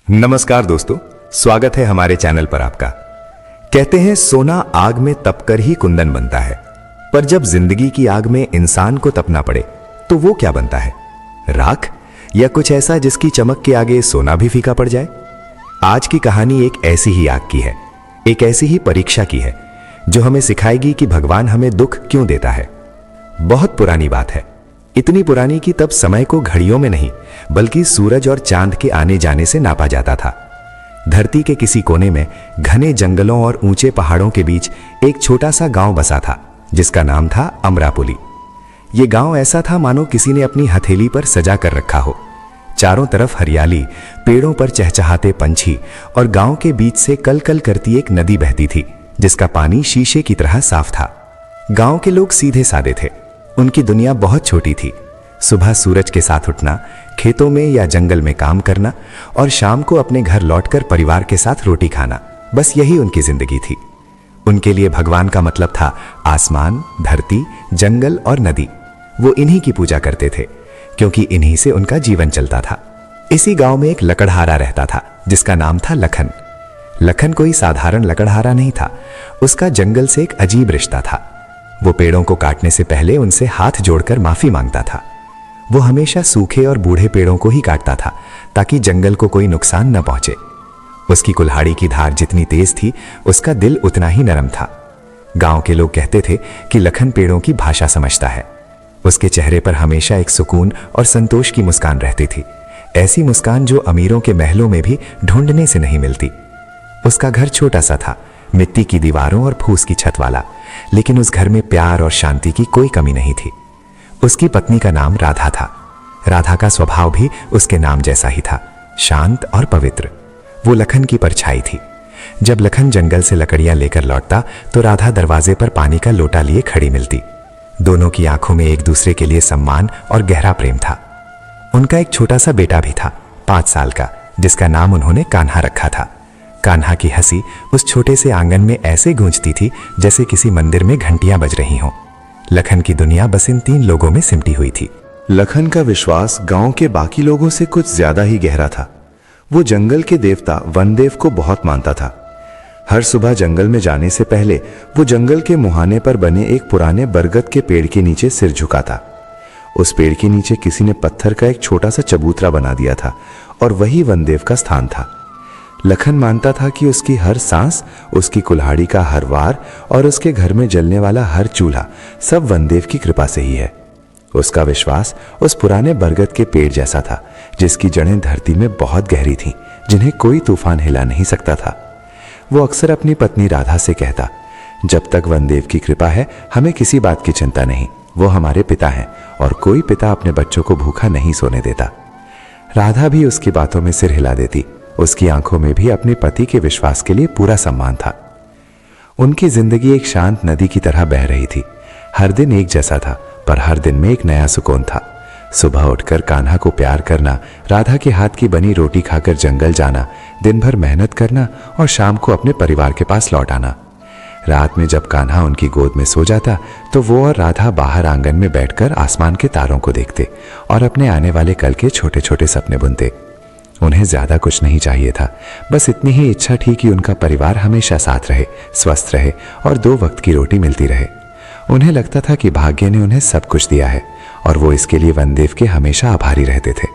नमस्कार दोस्तों, स्वागत है हमारे चैनल पर आपका। कहते हैं सोना आग में तपकर ही कुंदन बनता है, पर जब जिंदगी की आग में इंसान को तपना पड़े तो वो क्या बनता है? राख या कुछ ऐसा जिसकी चमक के आगे सोना भी फीका पड़ जाए? आज की कहानी एक ऐसी ही आग की है, एक ऐसी ही परीक्षा की है जो हमें सिखाएगी कि भगवान हमें दुख क्यों देता है। बहुत पुरानी बात है, इतनी पुरानी कि तब समय को घड़ियों में नहीं बल्कि सूरज और चांद के आने जाने से नापा जाता था। धरती के किसी कोने में घने जंगलों और ऊंचे पहाड़ों के बीच एक छोटा सा गांव बसा था जिसका नाम था अमरापुली। ये गांव ऐसा था मानो किसी ने अपनी हथेली पर सजा कर रखा हो। चारों तरफ हरियाली, पेड़ों पर चहचहाते पंछी और गांव के बीच से कल कल करती एक नदी बहती थी जिसका पानी शीशे की तरह साफ था। गांव के लोग सीधे सादे थे, उनकी दुनिया बहुत छोटी थी। सुबह सूरज के साथ उठना, खेतों में या जंगल में काम करना और शाम को अपने घर लौटकर परिवार के साथ रोटी खाना, बस यही उनकी जिंदगी थी। उनके लिए भगवान का मतलब था आसमान, धरती, जंगल और नदी। वो इन्हीं की पूजा करते थे क्योंकि इन्हीं से उनका जीवन चलता था। इसी गांव में एक लकड़हारा रहता था जिसका नाम था लखन। लखन कोई साधारण लकड़हारा नहीं था, उसका जंगल से एक अजीब रिश्ता था। वो पेड़ों को काटने से पहले उनसे हाथ जोड़कर माफी मांगता था। वो हमेशा सूखे और बूढ़े पेड़ों को ही काटता था ताकि जंगल को कोई नुकसान न पहुंचे। उसकी कुल्हाड़ी की धार जितनी तेज थी, उसका दिल उतना ही नरम था। गांव के लोग कहते थे कि लखन पेड़ों की भाषा समझता है। उसके चेहरे पर हमेशा एक सुकून और संतोष की मुस्कान रहती थी, ऐसी मुस्कान जो अमीरों के महलों में भी ढूंढने से नहीं मिलती। उसका घर छोटा सा था, मिट्टी की दीवारों और फूस की छत वाला, लेकिन उस घर में प्यार और शांति की कोई कमी नहीं थी। उसकी पत्नी का नाम राधा था। राधा का स्वभाव भी उसके नाम जैसा ही था, शांत और पवित्र। वो लखन की परछाई थी। जब लखन जंगल से लकड़ियां लेकर लौटता तो राधा दरवाजे पर पानी का लोटा लिए खड़ी मिलती। दोनों की आंखों में एक दूसरे के लिए सम्मान और गहरा प्रेम था। उनका एक छोटा सा बेटा भी था, 5 साल का, जिसका नाम उन्होंने कान्हा रखा था। कान्हा की हंसी उस छोटे से आंगन में ऐसे गूंजती थी जैसे किसी मंदिर में घंटियां बज रही हों। लखन की दुनिया बस इन 3 लोगों में सिमटी हुई थी। लखन का विश्वास गांव के बाकी लोगों से कुछ ज्यादा ही गहरा था। वो जंगल के देवता वनदेव को बहुत मानता था। हर सुबह जंगल में जाने से पहले वो जंगल के मुहाने पर बने एक पुराने बरगद के पेड़ के नीचे सिर झुकाता। उस पेड़ के नीचे किसी ने पत्थर का एक छोटा सा चबूतरा बना दिया था और वही वनदेव का स्थान था। लखन मानता था कि उसकी हर सांस, उसकी कुल्हाड़ी का हर वार और उसके घर में जलने वाला हर चूल्हा सब वनदेव की कृपा से ही है। उसका विश्वास उस पुराने बरगद के पेड़ जैसा था जिसकी जड़ें धरती में बहुत गहरी थीं, जिन्हें कोई तूफान हिला नहीं सकता था। वो अक्सर अपनी पत्नी राधा से कहता, जब तक वनदेव की कृपा है हमें किसी बात की चिंता नहीं, वो हमारे पिता हैं और कोई पिता अपने बच्चों को भूखा नहीं सोने देता। राधा भी उसकी बातों में सिर हिला देती। उसकी आंखों में भी अपने पति के विश्वास के लिए पूरा सम्मान था। उनकी जिंदगी एक शांत नदी की तरह बह रही थी। हर दिन एक जैसा था, पर हर दिन में एक नया सुकून था। सुबह उठकर कान्हा को प्यार करना, राधा के हाथ की बनी रोटी खाकर जंगल जाना, दिन भर मेहनत करना और शाम को अपने परिवार के पास लौट आना। रात में जब कान्हा उनकी गोद में सो जाता तो वो और राधा बाहर आंगन में बैठकर आसमान के तारों को देखते और अपने आने वाले कल के छोटे छोटे सपने बुनते। उन्हें ज्यादा कुछ नहीं चाहिए था, बस इतनी ही इच्छा थी कि उनका परिवार हमेशा साथ रहे, स्वस्थ रहे और 2 वक्त की रोटी मिलती रहे। उन्हें लगता था कि भाग्य ने उन्हें सब कुछ दिया है और वो इसके लिए वनदेव के हमेशा आभारी रहते थे।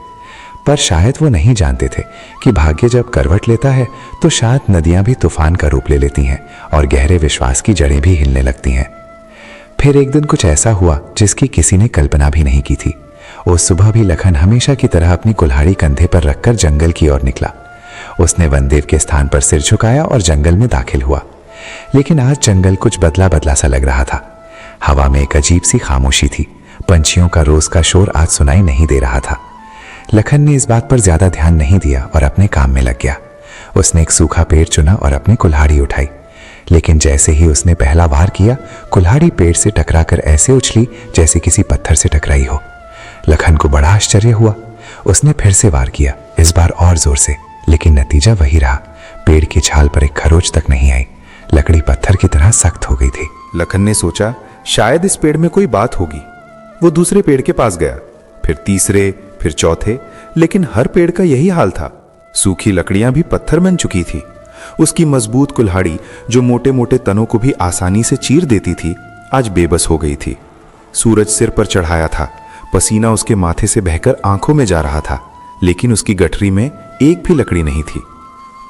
पर शायद वो नहीं जानते थे कि भाग्य जब करवट लेता है तो शायद नदियां भी तूफान का रूप ले लेती हैं और गहरे विश्वास की जड़ें भी हिलने लगती हैं। फिर एक दिन कुछ ऐसा हुआ जिसकी किसी ने कल्पना भी नहीं की थी। उस सुबह भी लखन हमेशा की तरह अपनी कुल्हाड़ी कंधे पर रखकर जंगल की ओर निकला। उसने वनदेव के स्थान पर सिर झुकाया और जंगल में दाखिल हुआ। लेकिन आज जंगल कुछ बदला बदला सा लग रहा था। हवा में एक अजीब सी खामोशी थी। पंछियों का रोज का शोर आज सुनाई नहीं दे रहा था। लखन ने इस बात पर ज्यादा ध्यान नहीं दिया और अपने काम में लग गया। उसने एक सूखा पेड़ चुना और अपनी कुल्हाड़ी उठाई। लेकिन जैसे ही उसने पहला वार किया, कुल्हाड़ी पेड़ से टकराकर ऐसे उछली जैसे किसी पत्थर से टकराई हो। लखन को बड़ा आश्चर्य हुआ। उसने फिर से वार किया, इस बार और जोर से, लेकिन नतीजा वही रहा। पेड़ की छाल पर एक खरोच तक नहीं आई। लकड़ी पत्थर की तरह सख्त हो गई थी। लखन ने सोचा शायद इस पेड़ में कोई बात होगी। वो दूसरे पेड़ के पास गया, फिर तीसरे, फिर चौथे, लेकिन हर पेड़ का यही हाल था। सूखी लकड़ियां भी पत्थर बन चुकी थी। उसकी मजबूत कुल्हाड़ी जो मोटे मोटे तनों को भी आसानी से चीर देती थी, आज बेबस हो गई थी। सूरज सिर पर चढ़ाया था, पसीना उसके माथे से बहकर आंखों में जा रहा था, लेकिन उसकी गठरी में एक भी लकड़ी नहीं थी।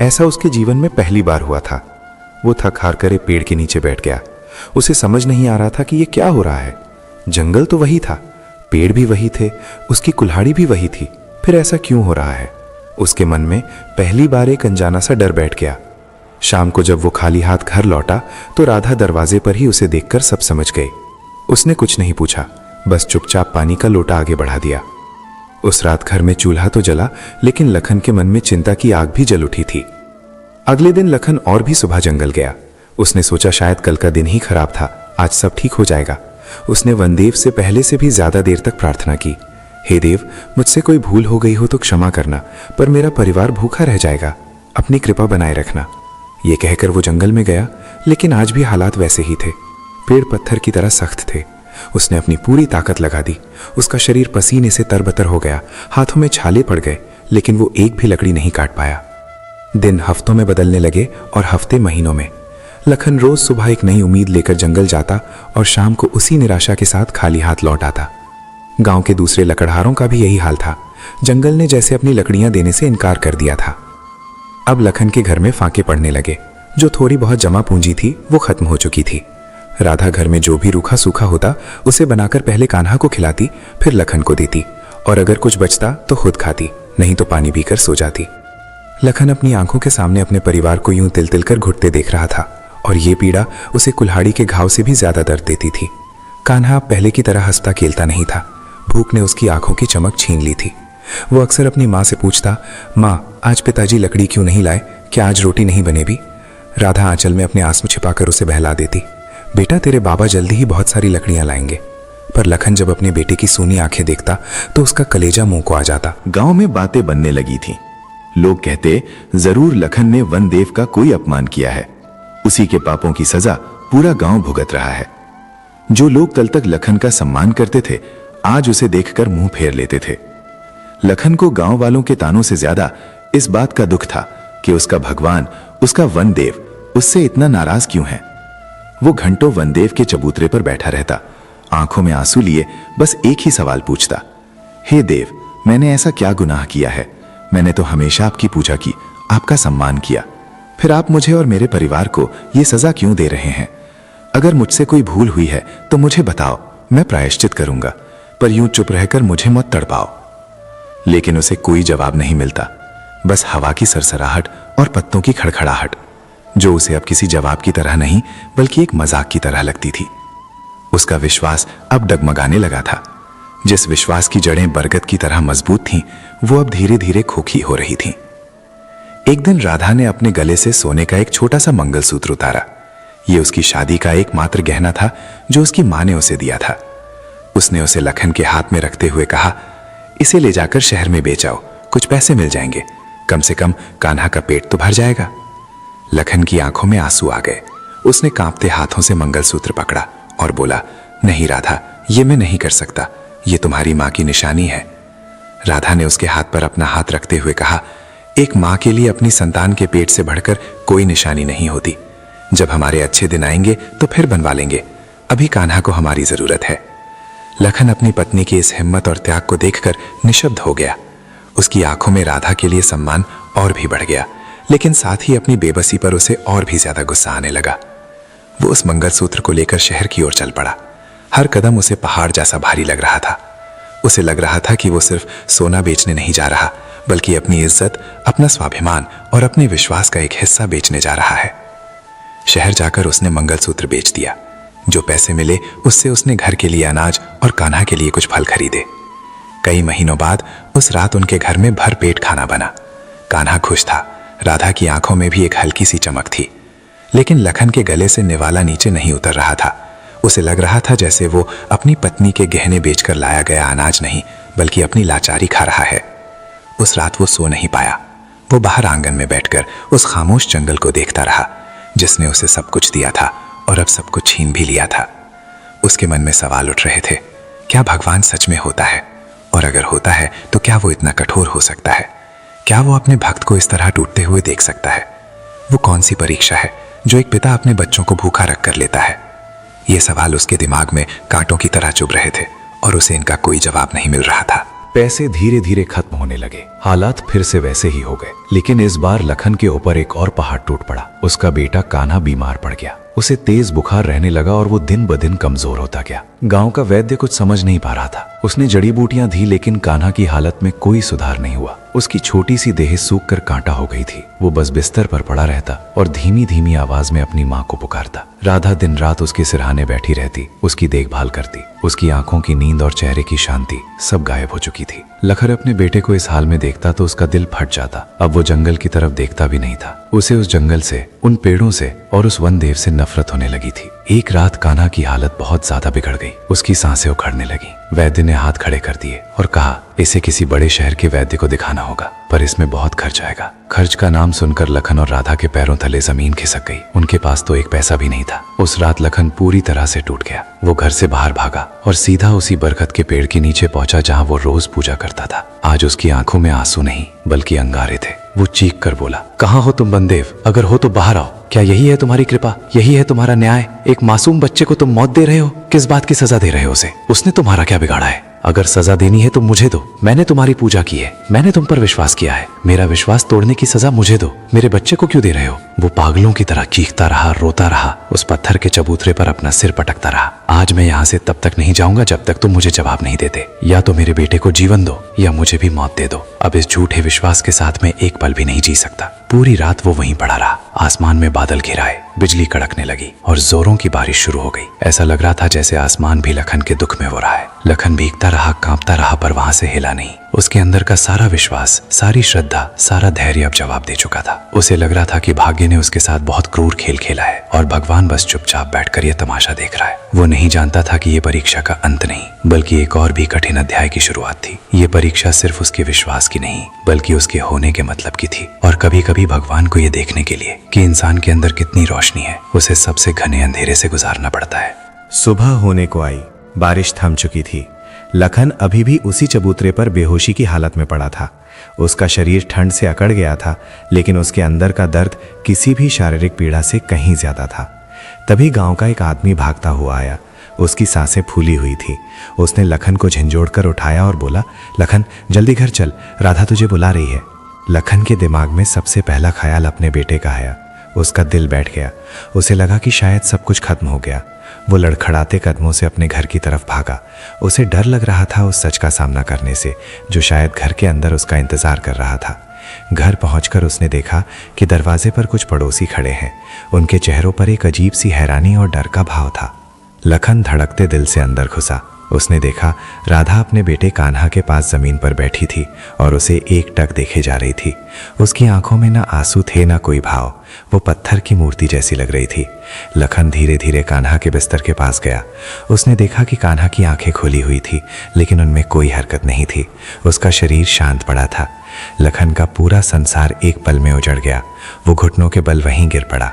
ऐसा उसके जीवन में पहली बार हुआ था। वो थक हार कर एक पेड़ के नीचे बैठ गया। उसे समझ नहीं आ रहा था कि ये क्या हो रहा है। जंगल तो वही था, पेड़ भी वही थे, उसकी कुल्हाड़ी भी वही थी, फिर ऐसा क्यों हो रहा है? उसके मन में पहली बार एक अनजाना सा डर बैठ गया। शाम को जब वो खाली हाथ घर लौटा तो राधा दरवाजे पर ही उसे देखकर सब समझ गई। उसने कुछ नहीं पूछा, बस चुपचाप पानी का लोटा आगे बढ़ा दिया। उस रात घर में चूल्हा तो जला, लेकिन लखन के मन में चिंता की आग भी जल उठी थी। अगले दिन लखन और भी सुबह जंगल गया। उसने सोचा शायद कल का दिन ही खराब था, आज सब ठीक हो जाएगा। उसने वनदेव से पहले से भी ज्यादा देर तक प्रार्थना की, हे देव, मुझसे कोई भूल हो गई हो तो क्षमा करना, पर मेरा परिवार भूखा रह जाएगा, अपनी कृपा बनाए रखना। ये कहकर वो जंगल में गया, लेकिन आज भी हालात वैसे ही थे। पेड़ पत्थर की तरह सख्त थे। उसने अपनी पूरी ताकत लगा दी। उसका शरीर पसीने से तरबतर हो गया, हाथों में छाले पड़ गए, लेकिन वो एक भी लकड़ी नहीं काट पाया। दिन हफ्तों में बदलने लगे और हफ्ते महीनों में। लखन रोज सुबह एक नई उम्मीद लेकर जंगल जाता और शाम को उसी निराशा के साथ खाली हाथ लौट आता। गांव के दूसरे लकड़हारों का भी यही हाल था। जंगल ने जैसे अपनी लकड़ियां देने से इनकार कर दिया था। अब लखन के घर में फांके पड़ने लगे। जो थोड़ी बहुत जमा पूंजी थी वो खत्म हो चुकी थी। राधा घर में जो भी रूखा सूखा होता उसे बनाकर पहले कान्हा को खिलाती, फिर लखन को देती, और अगर कुछ बचता तो खुद खाती, नहीं तो पानी पीकर सो जाती। लखन अपनी आंखों के सामने अपने परिवार को यूं तिल तिल कर घुटते देख रहा था, और ये पीड़ा उसे कुल्हाड़ी के घाव से भी ज्यादा दर्द देती थी। कान्हा पहले की तरह हंसता खेलता नहीं था। भूख ने उसकी आंखों की चमक छीन ली थी। वो अक्सर अपनी माँ से पूछता, माँ, आज पिताजी लकड़ी क्यों नहीं लाए? क्या आज रोटी नहीं बने भी? राधा आंचल में अपने आंसू छिपाकर उसे बहला देती, बेटा, तेरे बाबा जल्दी ही बहुत सारी लकड़ियां लाएंगे। पर लखन जब अपने बेटे की सूनी आंखें देखता तो उसका कलेजा मुंह को आ जाता। गांव में बातें बनने लगी थीं। लोग कहते, जरूर लखन ने वनदेव का कोई अपमान किया है, उसी के पापों की सजा पूरा गांव भुगत रहा है। जो लोग कल तक लखन का सम्मान करते थे, आज उसे देखकर मुंह फेर लेते थे। लखन को गांव वालों के तानों से ज्यादा इस बात का दुख था कि उसका भगवान, उसका वनदेव, उससे इतना नाराज क्यों है। वो घंटों वनदेव के चबूतरे पर बैठा रहता, आंखों में आंसू लिए बस एक ही सवाल पूछता, हे देव, मैंने ऐसा क्या गुनाह किया है? मैंने तो हमेशा आपकी पूजा की, आपका सम्मान किया, फिर आप मुझे और मेरे परिवार को ये सजा क्यों दे रहे हैं? अगर मुझसे कोई भूल हुई है तो मुझे बताओ, मैं प्रायश्चित करूंगा, पर यूं चुप रहकर मुझे मत तड़पाओ। लेकिन उसे कोई जवाब नहीं मिलता, बस हवा की सरसराहट और पत्तों की खड़खड़ाहट, जो उसे अब किसी जवाब की तरह नहीं बल्कि एक मजाक की तरह लगती थी। उसका विश्वास अब डगमगाने लगा था। जिस विश्वास की जड़ें बरगद की तरह मजबूत थीं, वो अब धीरे धीरे खोखली हो रही थीं। एक दिन राधा ने अपने गले से सोने का एक छोटा सा मंगलसूत्र उतारा। ये उसकी शादी का एकमात्र गहना था जो उसकी मां ने उसे दिया था। उसने उसे लखन के हाथ में रखते हुए कहा, इसे ले जाकर शहर में बेच आओ, कुछ पैसे मिल जाएंगे, कम से कम कान्हा का पेट तो भर जाएगा। लखन की आंखों में आंसू आ गए। उसने कांपते हाथों से मंगलसूत्र पकड़ा और बोला, नहीं राधा, ये मैं नहीं कर सकता, ये तुम्हारी मां की निशानी है। राधा ने उसके हाथ पर अपना हाथ रखते हुए कहा, एक मां के लिए अपनी संतान के पेट से बढ़कर कोई निशानी नहीं होती। जब हमारे अच्छे दिन आएंगे तो फिर बनवा लेंगे, अभी कान्हा को हमारी जरूरत है। लखन अपनी पत्नी की इस हिम्मत और त्याग को देखकर निशब्द हो गया। उसकी आंखों में राधा के लिए सम्मान और भी बढ़ गया, लेकिन साथ ही अपनी बेबसी पर उसे और भी ज्यादा गुस्सा आने लगा। वो उस मंगलसूत्र को लेकर शहर की ओर चल पड़ा। हर कदम उसे पहाड़ जैसा भारी लग रहा था। उसे लग रहा था कि वो सिर्फ सोना बेचने नहीं जा रहा, बल्कि अपनी इज्जत, अपना स्वाभिमान और अपने विश्वास का एक हिस्सा बेचने जा रहा है। शहर जाकर उसने मंगलसूत्र बेच दिया। जो पैसे मिले उससे उसने घर के लिए अनाज और कान्हा के लिए कुछ फल खरीदे। कई महीनों बाद उस रात उनके घर में भर पेट खाना बना। कान्हा खुश था। राधा की आंखों में भी एक हल्की सी चमक थी, लेकिन लखन के गले से निवाला नीचे नहीं उतर रहा था। उसे लग रहा था जैसे वो अपनी पत्नी के गहने बेचकर लाया गया अनाज नहीं, बल्कि अपनी लाचारी खा रहा है। उस रात वो सो नहीं पाया। वो बाहर आंगन में बैठकर उस खामोश जंगल को देखता रहा, जिसने उसे सब कुछ दिया था और अब सब कुछ छीन भी लिया था। उसके मन में सवाल उठ रहे थे, क्या भगवान सच में होता है? और अगर होता है तो क्या वो इतना कठोर हो सकता है? क्या वो अपने भक्त को इस तरह टूटते हुए देख सकता है? वो कौन सी परीक्षा है जो एक पिता अपने बच्चों को भूखा रख कर लेता है? ये सवाल उसके दिमाग में कांटों की तरह चुभ रहे थे और उसे इनका कोई जवाब नहीं मिल रहा था। पैसे धीरे धीरे खत्म होने लगे। हालात फिर से वैसे ही हो गए, लेकिन इस बार लखन के ऊपर एक और पहाड़ टूट पड़ा। उसका बेटा कान्हा बीमार पड़ गया। उसे तेज बुखार रहने लगा और वो दिन ब दिन कमजोर होता गया। गांव का वैद्य कुछ समझ नहीं पा रहा था। उसने जड़ी बूटियां दी, लेकिन कान्हा की हालत में कोई सुधार नहीं हुआ। उसकी छोटी सी देह सूख कर कांटा हो गई थी। वो बस बिस्तर पर पड़ा रहता और धीमी धीमी आवाज में अपनी माँ को पुकारता। राधा दिन रात उसके सिरहाने बैठी रहती, उसकी देखभाल करती। उसकी आंखों की नींद और चेहरे की शांति सब गायब हो चुकी थी। लखन अपने बेटे को इस हाल में देखता तो उसका दिल फट जाता। अब वो जंगल की तरफ देखता भी नहीं था। उसे उस जंगल से, उन पेड़ों से और उस वन देव से नफरत होने लगी थी। एक रात कान्हा की हालत बहुत ज्यादा बिगड़ गई। उसकी सांसें उखड़ने लगी। वैद्य ने हाथ खड़े कर दिए और कहा, इसे किसी बड़े शहर के वैद्य को दिखाना होगा, पर इसमें बहुत खर्च आएगा। खर्च का नाम सुनकर लखन और राधा के पैरों तले जमीन खिसक गई। उनके पास तो एक पैसा भी नहीं था। उस रात लखन पूरी तरह से टूट गया। वो घर से बाहर भागा और सीधा उसी बरगद के पेड़ के नीचे पहुंचा जहां वो रोज पूजा करता था। आज उसकी आंखों में आंसू नहीं बल्कि अंगारे थे। वो चीख कर बोला, कहाँ हो तुम बनदेव? अगर हो तो बाहर आओ। क्या यही है तुम्हारी कृपा? यही है तुम्हारा न्याय? एक मासूम बच्चे को तुम मौत दे रहे हो। किस बात की सजा दे रहे हो उसे? उसने तुम्हारा क्या बिगाड़ा है? अगर सजा देनी है तो मुझे दो। मैंने तुम्हारी पूजा की है, मैंने तुम पर विश्वास किया है। मेरा विश्वास तोड़ने की सजा मुझे दो। मेरे बच्चे को क्यों दे रहे हो? वो पागलों की तरह चीखता रहा, रोता रहा, उस पत्थर के चबूतरे पर अपना सिर पटकता रहा। आज मैं यहाँ से तब तक नहीं जाऊंगा जब तक तुम मुझे जवाब नहीं देते। या तो मेरे बेटे को जीवन दो या मुझे भी मौत दे दो। अब इस झूठे विश्वास के साथ मैं एक पल भी नहीं जी सकता। पूरी रात वो वहीं पड़ा रहा। आसमान में बादल घिराए, बिजली कड़कने लगी और जोरों की बारिश शुरू हो गई। ऐसा लग रहा था जैसे आसमान भी लखन के दुख में हो रहा है। लखन भीगता रहा, कांपता रहा, पर वहां से हिला नहीं। उसके अंदर का सारा विश्वास, सारी श्रद्धा, सारा धैर्य अब जवाब दे चुका था। उसे लग रहा था कि भाग्य ने उसके साथ बहुत क्रूर खेल खेला है और भगवान बस चुपचाप बैठकर यह तमाशा देख रहा है। वो नहीं जानता था कि ये परीक्षा का अंत नहीं बल्कि एक और भी कठिन अध्याय की शुरुआत थी। ये परीक्षा सिर्फ उसके विश्वास की नहीं बल्कि उसके होने के मतलब की थी। और कभी कभी भगवान को ये देखने के लिए कि इंसान के अंदर कितनी रोशनी है, उसे सबसे घने अंधेरे से गुजारना पड़ता है। सुबह होने को आई। बारिश थम चुकी थी। लखन अभी भी उसी चबूतरे पर बेहोशी की हालत में पड़ा था। उसका शरीर ठंड से अकड़ गया था, लेकिन उसके अंदर का दर्द किसी भी शारीरिक पीड़ा से कहीं ज्यादा था। तभी गांव का एक आदमी भागता हुआ आया। उसकी सांसें फूली हुई थी। उसने लखन को झंझोड़कर उठाया और बोला, लखन जल्दी घर चल, राधा तुझे बुला रही है। लखन के दिमाग में सबसे पहला ख्याल अपने बेटे का आया। उसका दिल बैठ गया। उसे लगा कि शायद सब कुछ खत्म हो गया। वो लड़खड़ाते कदमों से अपने घर की तरफ भागा। उसे डर लग रहा था उस सच का सामना करने से जो शायद घर के अंदर उसका इंतजार कर रहा था। घर पहुंचकर उसने देखा कि दरवाजे पर कुछ पड़ोसी खड़े हैं। उनके चेहरों पर एक अजीब सी हैरानी और डर का भाव था। लखन धड़कते दिल से अंदर घुसा। उसने देखा राधा अपने बेटे कान्हा के पास जमीन पर बैठी थी और उसे एकटक देखे जा रही थी। उसकी आंखों में ना आंसू थे ना कोई भाव। वो पत्थर की मूर्ति जैसी लग रही थी। लखन धीरे धीरे कान्हा के बिस्तर के पास गया। उसने देखा कि कान्हा की आंखें खुली हुई थी, लेकिन उनमें कोई हरकत नहीं थी। उसका शरीर शांत पड़ा था। लखन का पूरा संसार एक पल में उजड़ गया। वो घुटनों के बल वहीं गिर पड़ा।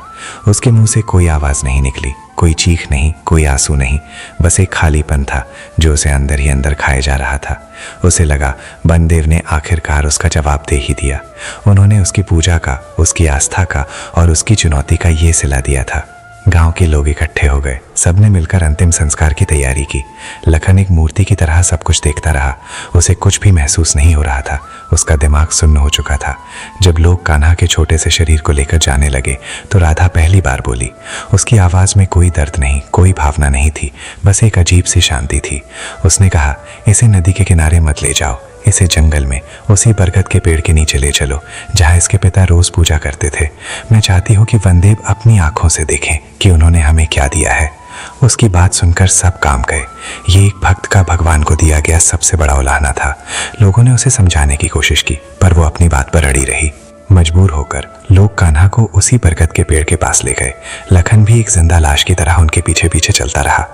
उसके मुंह से कोई आवाज नहीं निकली, कोई चीख नहीं, कोई आंसू नहीं, बस एक खालीपन था जो उसे अंदर ही अंदर खाए जा रहा था। उसे लगा बनदेव ने आखिरकार उसका जवाब दे ही दिया। उन्होंने उसकी पूजा का, उसकी आस्था का और उसकी चुनौती का ये सिला दिया था। गांव के लोग इकट्ठे हो गए। सबने मिलकर अंतिम संस्कार की तैयारी की। लखन एक मूर्ति की तरह सब कुछ देखता रहा। उसे कुछ भी महसूस नहीं हो रहा था। उसका दिमाग सुन्न हो चुका था। जब लोग कान्हा के छोटे से शरीर को लेकर जाने लगे तो राधा पहली बार बोली। उसकी आवाज में कोई दर्द नहीं, कोई भावना नहीं थी, बस एक अजीब सी शांति थी। उसने कहा, इसे नदी के किनारे मत ले जाओ, इसे जंगल में उसी बरगद के पेड़ के नीचे ले चलो जहाँ इसके पिता रोज पूजा करते थे। मैं चाहती हूँ कि वनदेव अपनी आंखों से देखें कि उन्होंने हमें क्या दिया है। उसकी बात सुनकर सब काम गए। ये एक भक्त का भगवान को दिया गया सबसे बड़ा उलाहना था। लोगों ने उसे समझाने की कोशिश की, पर वो अपनी बात पर अड़ी रही। मजबूर होकर लोग कान्हा को उसी बरगद के पेड़ के पास ले गए। लखन भी एक जिंदा लाश की तरह उनके पीछे पीछे चलता रहा।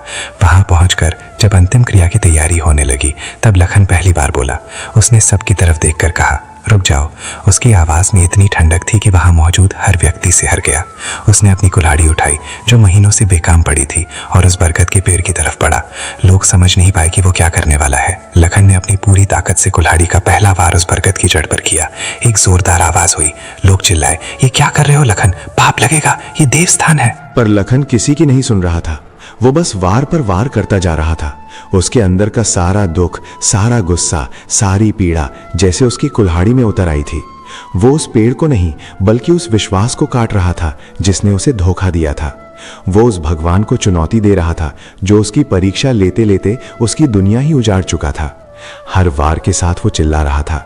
वहां पहुंचकर जब अंतिम क्रिया की तैयारी होने लगी तब लखन पहली बार बोला। उसने सबकी तरफ देखकर कहा, रुक जाओ। उसकी आवाज़ में इतनी ठंडक थी कि वहाँ मौजूद हर व्यक्ति सिहर गया। उसने अपनी कुल्हाड़ी उठाई जो महीनों से बेकाम पड़ी थी और उस बरगद के पेड़ की तरफ बढ़ा। लोग समझ नहीं पाए कि वो क्या करने वाला है। लखन ने अपनी पूरी ताकत से कुल्हाड़ी का पहला वार उस बरगद की जड़ पर किया। एक जोरदार आवाज़ हुई। लोग चिल्लाए, ये क्या कर रहे हो लखन, पाप लगेगा, ये देवस्थान है। पर लखन किसी की नहीं सुन रहा था। वो बस वार पर वार करता जा रहा था। उसके अंदर का सारा दुख, सारा गुस्सा, सारी पीड़ा जैसे उसकी कुल्हाड़ी में उतर आई थी। वो उस पेड़ को नहीं बल्कि उस विश्वास को काट रहा था जिसने उसे धोखा दिया था। वो उस भगवान को चुनौती दे रहा था जो उसकी परीक्षा लेते लेते उसकी दुनिया ही उजाड़ चुका था। हर वार के साथ वो चिल्ला रहा था,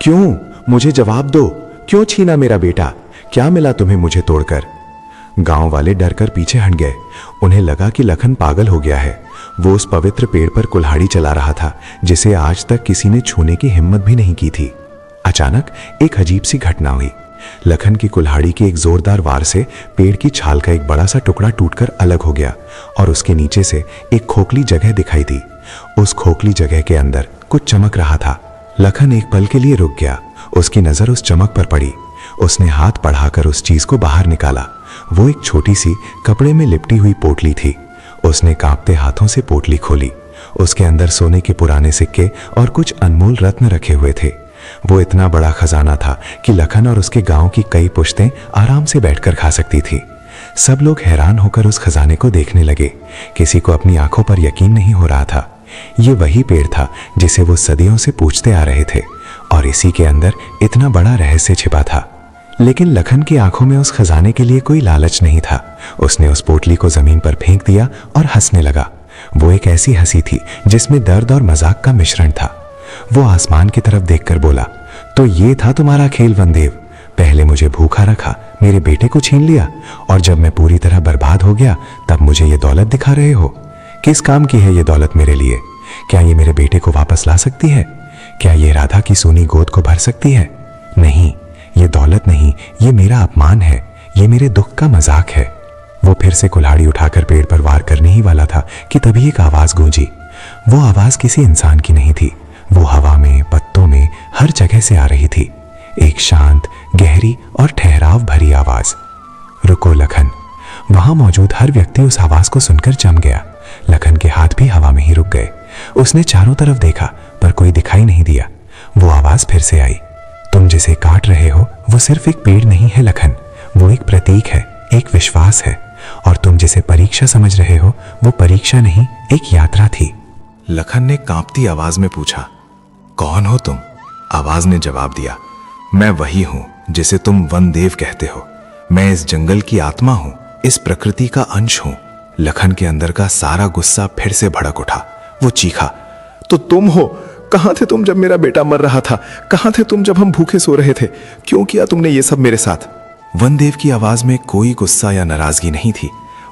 क्यों? मुझे जवाब दो, क्यों छीना मेरा बेटा? क्या मिला तुम्हें मुझे तोड़कर? गांव वाले डरकर पीछे हट गए। उन्हें लगा कि लखन पागल हो गया है। वो उस पवित्र पेड़ पर कुल्हाड़ी चला रहा था जिसे आज तक किसी ने छूने की हिम्मत भी नहीं की थी। अचानक एक अजीब सी घटना हुई। लखन की कुल्हाड़ी के एक जोरदार वार से पेड़ की छाल का एक बड़ा सा टुकड़ा टूटकर अलग हो गया और उसके नीचे से एक खोखली जगह दिखाई दी। उस खोखली जगह के अंदर कुछ चमक रहा था। लखन एक पल के लिए रुक गया। उसकी नजर उस चमक पर पड़ी। उसने हाथ बढ़ाकर उस चीज को बाहर निकाला। वो एक छोटी सी कपड़े में लिपटी हुई पोटली थी। उसने कांपते हाथों से पोटली खोली। उसके अंदर सोने के पुराने सिक्के और कुछ अनमोल रत्न रखे हुए थे। वो इतना बड़ा खजाना था कि लखन और उसके गांव की कई पुश्तें आराम से बैठकर खा सकती थी। सब लोग हैरान होकर उस खजाने को देखने लगे। किसी को अपनी आंखों पर यकीन नहीं हो रहा था। ये वही पेड़ था जिसे वो सदियों से पूछते आ रहे थे और इसी के अंदर इतना बड़ा रहस्य छिपा था। लेकिन लखन की आंखों में उस खजाने के लिए कोई लालच नहीं था। उसने उस पोटली को जमीन पर फेंक दिया और हंसने लगा। वो एक ऐसी हंसी थी जिसमें दर्द और मजाक का मिश्रण था। वो आसमान की तरफ देखकर बोला, तो ये था तुम्हारा खेल वनदेव। पहले मुझे भूखा रखा, मेरे बेटे को छीन लिया और जब मैं पूरी तरह बर्बाद हो गया तब मुझे ये दौलत दिखा रहे हो। किस काम की है ये दौलत मेरे लिए? क्या ये मेरे बेटे को वापस ला सकती है? क्या ये राधा की सोनी गोद को भर सकती है? नहीं, ये दौलत नहीं, ये मेरा अपमान है, ये मेरे दुख का मजाक है। वो फिर से कुल्हाड़ी उठाकर पेड़ पर वार करने ही वाला था कि तभी एक आवाज गूंजी। वो आवाज किसी इंसान की नहीं थी। वो हवा में, पत्तों में, हर जगह से आ रही थी। एक शांत, गहरी और ठहराव भरी आवाज। रुको लखन। वहां मौजूद हर व्यक्ति उस आवाज को सुनकर जम गया। लखन के हाथ भी हवा में ही रुक गए। उसने चारों तरफ देखा पर कोई दिखाई नहीं दिया। वो आवाज फिर से आई, तुम जिसे काट रहे हो वो सिर्फ एक पेड़ नहीं है लखन, वो एक प्रतीक है, एक विश्वास है। और तुम जिसे परीक्षा समझ रहे हो वो परीक्षा नहीं, एक यात्रा थी। लखन ने कांपती आवाज में पूछा, कौन हो तुम? आवाज ने जवाब दिया, मैं वही हूं जिसे तुम वनदेव कहते हो। मैं इस जंगल की आत्मा हूं, इस प्रकृति का अंश हूं। लखन के अंदर का सारा गुस्सा फिर से भड़क उठा। वो चीखा, तो तुम हो? कहां थे तुम जब मेरा बेटा मर रहा था? कहां थे तुम जब हम भूखे सो रहे थे? क्यों किया तुमने ये सब मेरे साथ? वनदेव की आवाज में कोई गुस्सा या नाराजगी नहीं थी।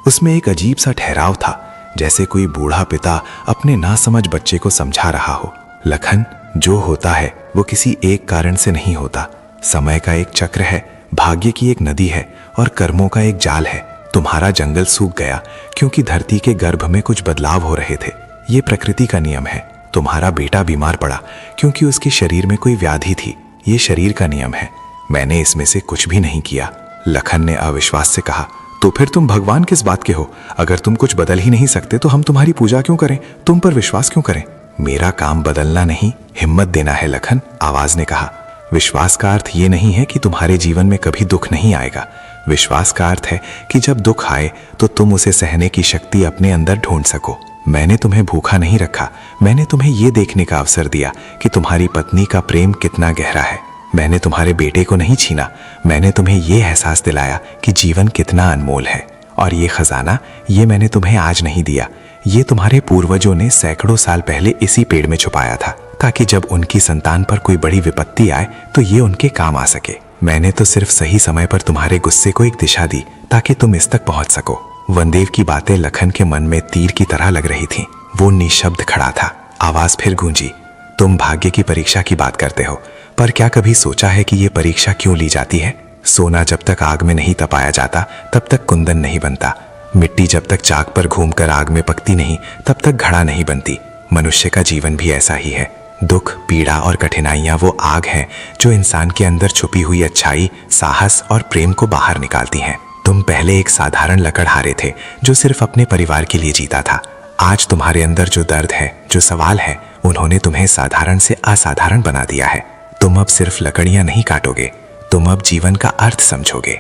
उसमें एक अजीब सा ठहराव था, जैसे कोई बूढ़ा पिता अपने नासमझ बच्चे को समझा रहा हो। लखन, जो होता है वो किसी एक कारण से नहीं होता। समय का एक चक्र है, भाग्य की एक नदी है और कर्मों का एक जाल है। तुम्हारा जंगल सूख गया क्योंकि धरती के गर्भ में कुछ बदलाव हो रहे थे। ये प्रकृति का नियम है। तुम्हारा बेटा बीमार पड़ा क्योंकि उसके शरीर में कोई व्याधि थी। ये शरीर का नियम है। मैंने इसमें से कुछ भी नहीं किया। लखन ने अविश्वास से कहा, तो फिर तुम भगवान किस बात के हो? अगर तुम कुछ बदल ही नहीं सकते तो हम तुम्हारी पूजा क्यों करें, तुम पर विश्वास क्यों करें? मेरा काम बदलना नहीं, हिम्मत देना है लखन, आवाज ने कहा। विश्वास का अर्थ ये नहीं है कि तुम्हारे जीवन में कभी दुख नहीं आएगा। विश्वास का अर्थ है कि जब दुख आए तो तुम उसे सहने की शक्ति अपने अंदर ढूंढ सको। मैंने तुम्हें भूखा नहीं रखा। मैंने तुम्हें यह देखने का अवसर दिया कि तुम्हारी पत्नी का प्रेम कितना गहरा है। मैंने तुम्हारे बेटे को नहीं छीना। मैंने तुम्हें यह एहसास दिलाया कि जीवन कितना अनमोल है। और ये खजाना, ये मैंने तुम्हें आज नहीं दिया। ये तुम्हारे पूर्वजों ने सैकड़ों साल पहले इसी पेड़ में छुपाया था, ताकि जब उनकी संतान पर कोई बड़ी विपत्ति आए तो ये उनके काम आ सके। मैंने तो सिर्फ सही समय पर तुम्हारे गुस्से को एक दिशा दी ताकि तुम इस तक पहुंच सको। वनदेव की बातें लखन के मन में तीर की तरह लग रही थीं। वो निशब्द खड़ा था। आवाज फिर गूंजी, तुम भाग्य की परीक्षा की बात करते हो, पर क्या कभी सोचा है कि ये परीक्षा क्यों ली जाती है? सोना जब तक आग में नहीं तपाया जाता तब तक कुंदन नहीं बनता। मिट्टी जब तक चाक पर घूमकर आग में पकती नहीं तब तक घड़ा नहीं बनती। मनुष्य का जीवन भी ऐसा ही है। दुख, पीड़ा और कठिनाइयां वो आग हैं जो इंसान के अंदर छुपी हुई अच्छाई, साहस और प्रेम को बाहर निकालती हैं। तुम पहले एक साधारण लकड़हारे थे जो सिर्फ अपने परिवार के लिए जीता था। आज तुम्हारे अंदर जो दर्द है, जो सवाल है, उन्होंने तुम्हें साधारण से असाधारण बना दिया है। तुम अब सिर्फ लकड़ियां नहीं काटोगे, तुम अब जीवन का अर्थ समझोगे।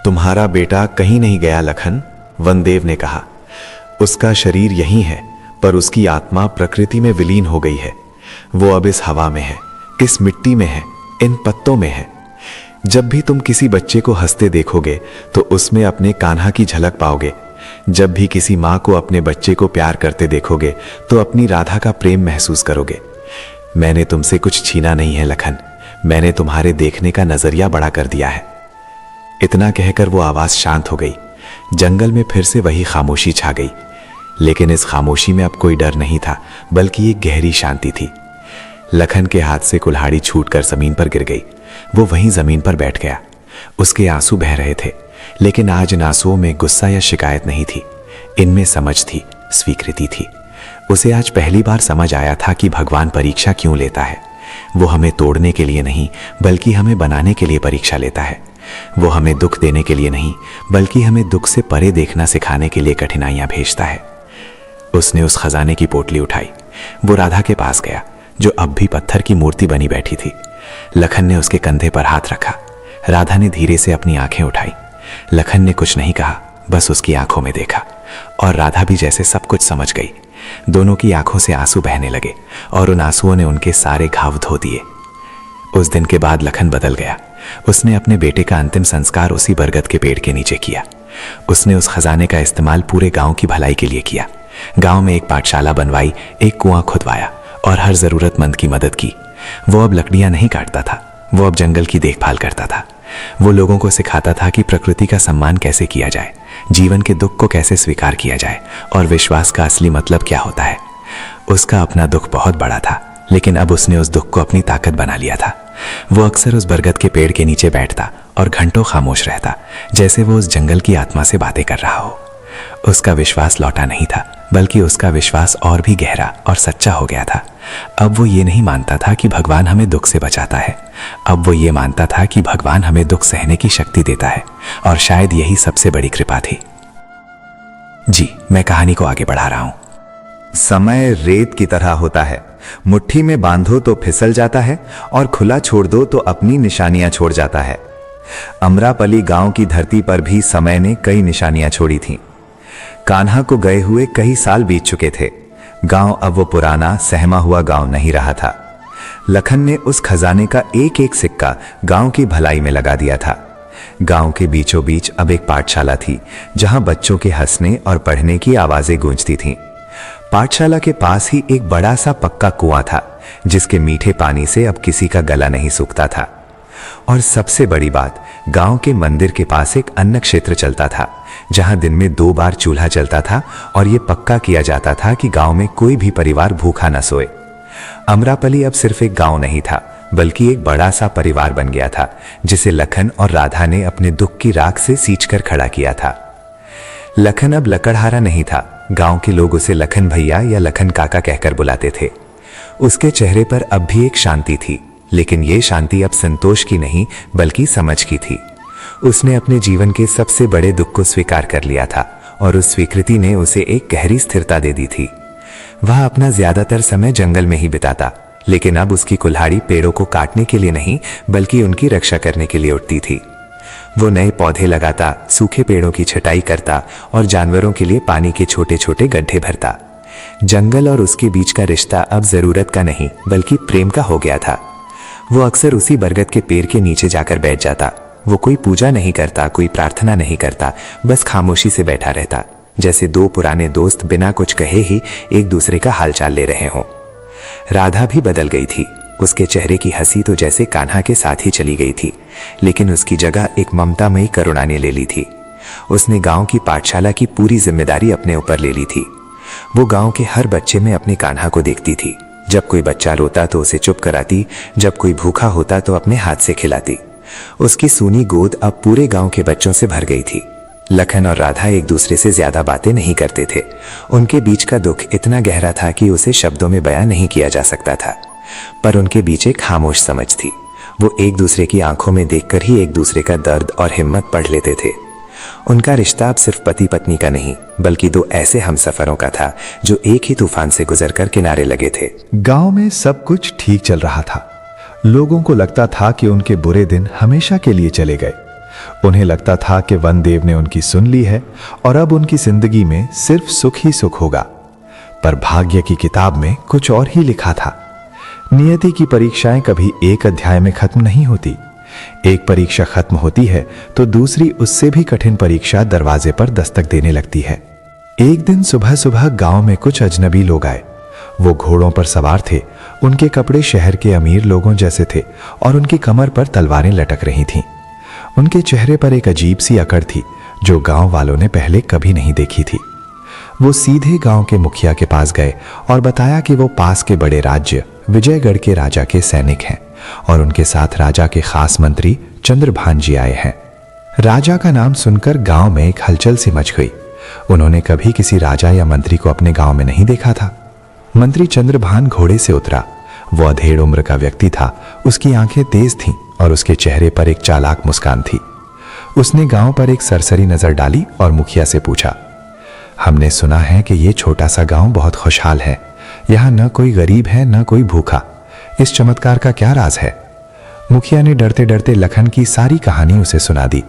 तुम्हारा बेटा कहीं नहीं गया लखन, वनदेव ने कहा। उसका शरीर यहीं है, पर उसकी आत्मा प्रकृति में विलीन हो गई है। वो अब इस हवा में है, इस मिट्टी में है, इन पत्तों में है। जब भी तुम किसी बच्चे को हंसते देखोगे तो उसमें अपने कान्हा की झलक पाओगे। जब भी किसी माँ को अपने बच्चे को प्यार करते देखोगे तो अपनी राधा का प्रेम महसूस करोगे। मैंने तुमसे कुछ छीना नहीं है लखन, मैंने तुम्हारे देखने का नजरिया बड़ा कर दिया है। इतना कहकर वो आवाज शांत हो गई। जंगल में फिर से वही खामोशी छा गई, लेकिन इस खामोशी में अब कोई डर नहीं था, बल्कि एक गहरी शांति थी। लखन के हाथ से कुल्हाड़ी छूटकर जमीन पर गिर गई। वो वहीं जमीन पर बैठ गया। उसके आंसू बह रहे थे, लेकिन आज इन आंसुओं में गुस्सा या शिकायत नहीं थी। इनमें समझ थी, स्वीकृति थी। उसे आज पहली बार समझ आया था कि भगवान परीक्षा क्यों लेता है। वो हमें तोड़ने के लिए नहीं, बल्कि हमें बनाने के लिए परीक्षा लेता है। वो हमें दुख देने के लिए नहीं, बल्कि हमें दुख से परे देखना सिखाने के लिए कठिनाइयां भेजता है। उसने उस खजाने की पोटली उठाई। वो राधा के पास गया, जो अब भी पत्थर की मूर्ति बनी बैठी थी। लखन ने उसके कंधे पर हाथ रखा। राधा ने धीरे से अपनी आंखें उठाई। लखन ने कुछ नहीं कहा, बस उसकी आंखों में देखा, और राधा भी जैसे सब कुछ समझ गई। दोनों की आंखों से आंसू बहने लगे और उन आंसुओं ने उनके सारे घाव धो दिए। उस दिन के बाद लखन बदल गया। उसने अपने बेटे का अंतिम संस्कार उसी बरगद के पेड़ के नीचे किया। उसने उस खजाने का इस्तेमाल पूरे गांव की भलाई के लिए किया। गांव में एक पाठशाला बनवाई, एक कुआं खुदवाया और हर जरूरतमंद की मदद की। वो अब लकड़ियां नहीं काटता था, वो अब जंगल की देखभाल करता था। वो लोगों को सिखाता था कि प्रकृति का सम्मान कैसे किया जाए, जीवन के दुख को कैसे स्वीकार किया जाए और विश्वास का असली मतलब क्या होता है। उसका अपना दुख बहुत बड़ा था, लेकिन अब उसने उस दुख को अपनी ताकत बना लिया था। वो अक्सर उस बरगद के पेड़ के नीचे बैठता और घंटों खामोश रहता, जैसे वो उस जंगल की आत्मा से बातें कर रहा हो। उसका विश्वास लौटा नहीं था, बल्कि उसका विश्वास और भी गहरा और सच्चा हो गया था। अब वो ये नहीं मानता था कि भगवान हमें दुख से बचाता है, अब वो ये मानता था कि भगवान हमें दुख सहने की शक्ति देता है, और शायद यही सबसे बड़ी कृपा थी। जी, मैं कहानी को आगे बढ़ा रहा हूं। समय रेत की तरह होता है, मुट्ठी में बांधो तो फिसल जाता है और खुला छोड़ दो तो अपनी निशानियां छोड़ जाता है। अमरापली गांव की धरती पर भी समय ने कई निशानियां छोड़ी थीं। कान्हा को गए हुए कई साल बीत चुके थे। गांव अब वो पुराना सहमा हुआ गांव नहीं रहा था। लखन ने उस खजाने का एक एक सिक्का गांव की भलाई में लगा दिया था। गांव के बीचों बीच अब एक पाठशाला थी, जहां बच्चों के हंसने और पढ़ने की आवाजें गूंजती थीं। पाठशाला के पास ही एक बड़ा सा पक्का कुआं था, जिसके मीठे पानी से अब किसी का गला नहीं सूखता था। और सबसे बड़ी बात, गांव के मंदिर के पास एक अन्न क्षेत्र चलता था, जहां दिन में 2 बार चूल्हा जलता था और यह पक्का किया जाता था कि गांव में कोई भी परिवार भूखा न सोए। अमरापली अब सिर्फ एक गांव नहीं था, बल्कि एक बड़ा सा परिवार बन गया था, जिसे लखन और राधा ने अपने दुख की राख से सींचकर खड़ा किया था। लखन अब लकड़हारा नहीं था। गांव के लोग उसे लखन भैया या लखन काका कहकर बुलाते थे। उसके चेहरे पर अब भी एक शांति थी, लेकिन यह शांति अब संतोष की नहीं, बल्कि समझ की थी। उसने अपने जीवन के सबसे बड़े दुख को स्वीकार कर लिया था, और उस स्वीकृति ने उसे एक गहरी स्थिरता दे दी थी। वह अपना ज्यादातर समय जंगल में ही बिताता, लेकिन अब उसकी कुल्हाड़ी पेड़ों को काटने के लिए नहीं, बल्कि उनकी रक्षा करने के लिए उठती थी। वो नए पौधे लगाता, सूखे पेड़ों की छटाई करता और जानवरों के लिए पानी के छोटे छोटे गड्ढे भरता। जंगल और उसके बीच का रिश्ता अब जरूरत का नहीं, बल्कि प्रेम का हो गया था। वो अक्सर उसी बरगद के पेड़ के नीचे जाकर बैठ जाता। वो कोई पूजा नहीं करता, कोई प्रार्थना नहीं करता, बस खामोशी से बैठा रहता, जैसे 2 पुराने दोस्त बिना कुछ कहे ही एक दूसरे का हालचाल ले रहे हों। राधा भी बदल गई थी। उसके चेहरे की हंसी तो जैसे कान्हा के साथ ही चली गई थी, लेकिन उसकी जगह एक ममतामयी करुणा ने ले ली थी। उसने गांव की पाठशाला की पूरी जिम्मेदारी अपने ऊपर ले ली थी। वो गांव के हर बच्चे में अपने कान्हा को देखती थी। जब कोई बच्चा रोता तो उसे चुप कराती, जब कोई भूखा होता तो अपने हाथ से खिलाती। उसकी सूनी गोद अब पूरे गांव के बच्चों से भर गई थी। लखन और राधा एक दूसरे से ज्यादा बातें नहीं करते थे। उनके बीच का दुख इतना गहरा था कि उसे शब्दों में बयां नहीं किया जा सकता था। पर उनके बीच एक खामोश समझ थी। वो एक दूसरे की आंखों में देखकर ही एक दूसरे का दर्द और हिम्मत पढ़ लेते थे। उनका रिश्ता अब सिर्फ पति पत्नी का नहीं, बल्कि दो ऐसे हमसफरों का था जो एक ही तूफान से गुजरकर किनारे लगे थे। गांव में सब कुछ ठीक चल रहा था। लोगों को लगता था कि उनके बुरे दिन हमेशा के लिए चले गए। उन्हें लगता था कि वनदेव ने उनकी सुन ली है और अब उनकी जिंदगी में सिर्फ सुख ही सुख होगा। पर भाग्य की किताब में कुछ और ही लिखा था। नियति की परीक्षाएं कभी एक अध्याय में खत्म नहीं होती। एक परीक्षा खत्म होती है तो दूसरी उससे भी कठिन परीक्षा दरवाजे पर दस्तक देने लगती है। एक दिन सुबह सुबह गांव में कुछ अजनबी लोग आए। वो घोड़ों पर सवार थे। उनके कपड़े शहर के अमीर लोगों जैसे थे और उनकी कमर पर तलवारें लटक रही थीं। उनके चेहरे पर एक अजीब सी अकड़ थी जो गांव वालों ने पहले कभी नहीं देखी थी। वो सीधे गांव के मुखिया के पास गए और बताया कि वो पास के बड़े राज्य विजयगढ़ के राजा के सैनिक हैं और उनके साथ राजा के खास मंत्री चंद्रभान जी आए हैं। राजा का नाम सुनकर गांव में एक हलचल सी मच गई। उन्होंने कभी किसी राजा या मंत्री को अपने गांव में नहीं देखा था। मंत्री चंद्रभान घोड़े से उतरा। वो अधेड़ उम्र का व्यक्ति था। उसकी आंखें तेज थीं और उसके चेहरे पर एक चालाक मुस्कान थी। उसने गांव पर एक सरसरी नजर डाली और मुखिया से पूछा, हमने सुना है कि ये छोटा सा गांव बहुत खुशहाल है। यहाँ न कोई गरीब है न कोई भूखा। इस चमत्कार का क्या राज है? मुखिया ने डरते डरते लखन की सारी कहानी उसे सुना दी।